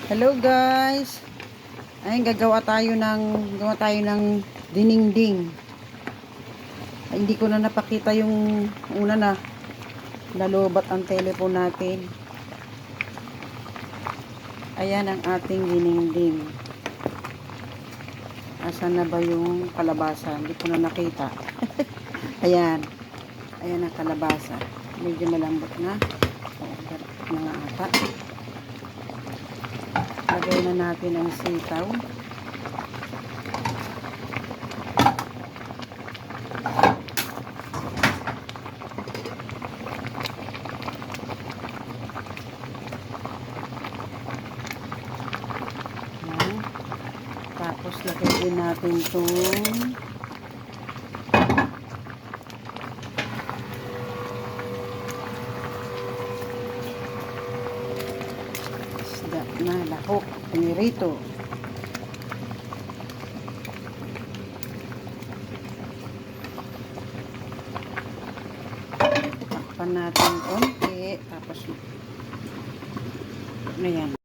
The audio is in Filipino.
Hello guys. Ay gawa tayo ng dininding. Ay, hindi ko na napakita yung una na nalobat ang telephone natin. Ayan ang ating dininding. Asan na ba yung kalabasa? Hindi ko na nakita. Ayan. Ayan ang kalabasa. Medyo malambot na. Na nga ata. Lagay na natin ang sitaw. Ayan. Tapos lagay din natin itong isda na lahok, pinirito. Takpan natin konti. Tapos, ayan.